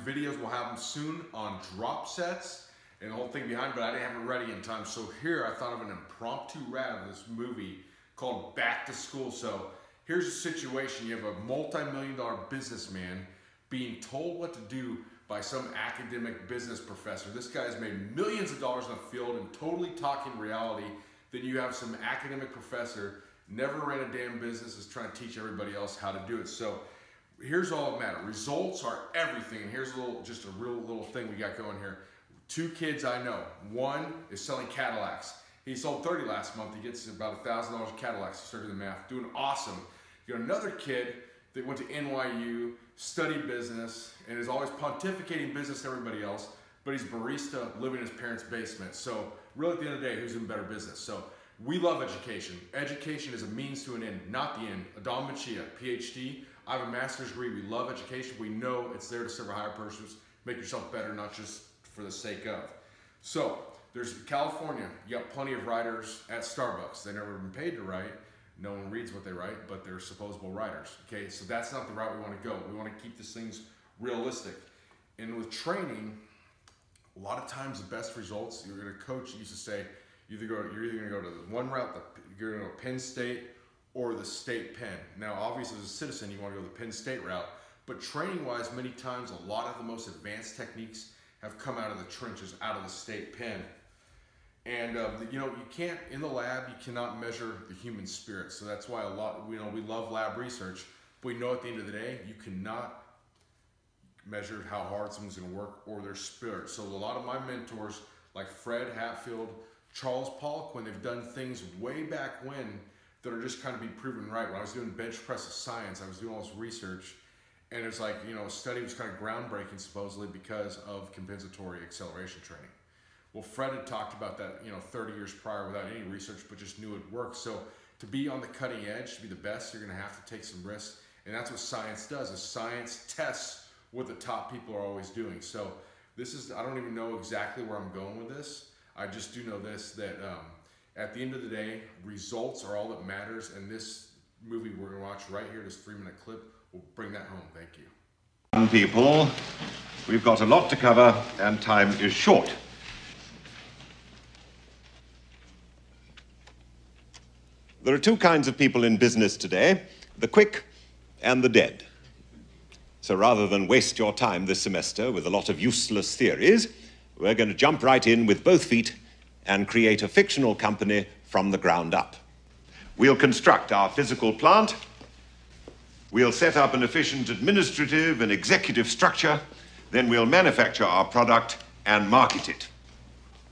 videos. We'll have them soon on drop sets and the whole thing behind, but I didn't have it ready in time. So here I thought of an impromptu rap of this movie called Back to School. So here's a situation. You have a multi-million-dollar businessman being told what to do by some academic business professor. This guy's made millions of dollars in the field and totally talking reality. Then you have some academic professor, never ran a damn business, is trying to teach everybody else how to do it. So here's all that matters. Results are everything. And here's just a real little thing we got going here. 2 kids I know. One is selling Cadillacs. He sold 30 last month. He gets about $1,000 of Cadillacs. He started the math. Doing awesome. You got another kid that went to NYU, studied business, and is always pontificating business to everybody else, but he's barista living in his parents' basement. So really at the end of the day, who's in better business? So we love education. Education is a means to an end, not the end. Adam Machia, PhD. I have a master's degree. We love education. We know it's there to serve a higher purpose, make yourself better, not just for the sake of. So there's California. You got plenty of writers at Starbucks. They've never been paid to write. No one reads what they write, but they're supposable writers. Okay, so that's not the route we want to go. We want to keep these things realistic. And with training, a lot of times the best results, you're going to coach used to say, you're either going to go to the one route, you're going to go to Penn State or the state pen. Now, obviously, as a citizen, you want to go the Penn State route, but training-wise, many times, a lot of the most advanced techniques have come out of the trenches, out of the state pen. And you know, you can't, in the lab, you cannot measure the human spirit. So that's why we love lab research, but we know at the end of the day, you cannot measure how hard someone's gonna work or their spirit. So a lot of my mentors, like Fred Hatfield, Charles Poliquin, they've done things way back when that are just kind of be proven right. When I was doing bench press of science, I was doing all this research, and it's like, you know, a study was kind of groundbreaking supposedly because of compensatory acceleration training. Well, Fred had talked about that, you know, 30 years prior without any research, but just knew it worked. So to be on the cutting edge, to be the best, you're gonna have to take some risks. And that's what science does, is science tests what the top people are always doing. So this is, I don't even know exactly where I'm going with this. I just do know this, that at the end of the day, results are all that matters. And this movie we're gonna watch right here, this 3-minute clip, will bring that home. Thank you. People, we've got a lot to cover and time is short. There are 2 kinds of people in business today, the quick and the dead. So rather than waste your time this semester with a lot of useless theories, we're going to jump right in with both feet and create a fictional company from the ground up. We'll construct our physical plant, we'll set up an efficient administrative and executive structure, then we'll manufacture our product and market it.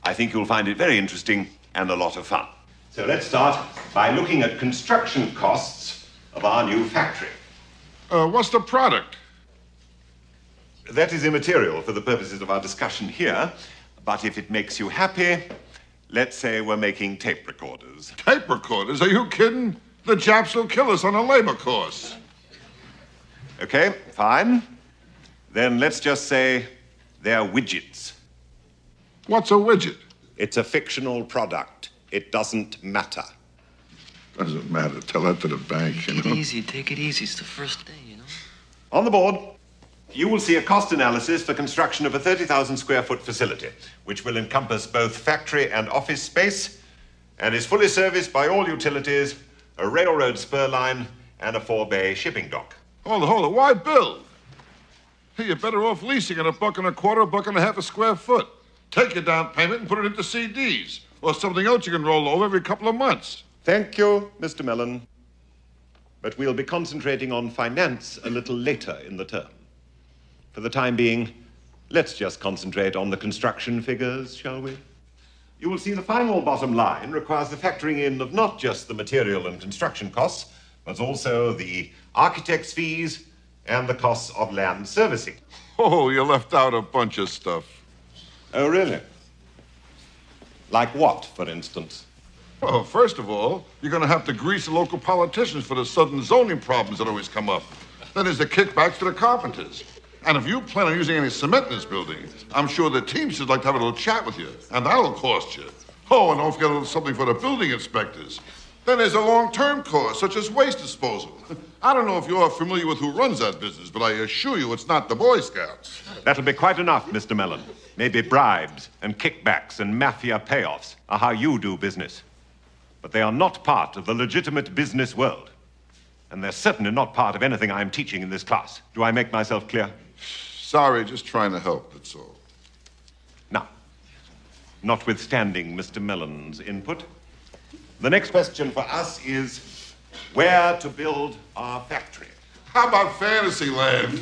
I think you'll find it very interesting and a lot of fun. So let's start by looking at construction costs of our new factory. What's the product? That is immaterial for the purposes of our discussion here, but if it makes you happy, let's say we're making tape recorders. Tape recorders? Are you kidding? The Japs will kill us on a labor course. Okay, fine. Then let's just say they're widgets. What's a widget? It's a fictional product. It doesn't matter. Doesn't matter. Tell that to the bank, you know. Take it easy. It's the first day, you know. On the board, you will see a cost analysis for construction of a 30,000 square foot facility, which will encompass both factory and office space, and is fully serviced by all utilities, a railroad spur line, and a 4-bay shipping dock. Hold it. Why build? Hey, you're better off leasing at $1.25, $1.50 a square foot. Take your down payment and put it into CDs, or something else you can roll over every couple of months. Thank you, Mr. Mellon. But we'll be concentrating on finance a little later in the term. For the time being, let's just concentrate on the construction figures, shall we? You will see the final bottom line requires the factoring in of not just the material and construction costs, but also the architect's fees and the costs of land servicing. Oh, you left out a bunch of stuff. Oh, really? Like what, for instance? Well, first of all, you're going to have to grease the local politicians for the sudden zoning problems that always come up. Then there's the kickbacks to the carpenters. And if you plan on using any cement in this building, I'm sure the Teamsters like to have a little chat with you, and that'll cost you. Oh, and don't forget a little something for the building inspectors. Then there's a long-term cost, such as waste disposal. I don't know if you're familiar with who runs that business, but I assure you it's not the Boy Scouts. That'll be quite enough, Mr. Mellon. Maybe bribes and kickbacks and mafia payoffs are how you do business. But they are not part of the legitimate business world. And they're certainly not part of anything I'm teaching in this class. Do I make myself clear? Sorry, just trying to help, that's all. Now, notwithstanding Mr. Mellon's input, the next question for us is where to build our factory. How about Fantasyland?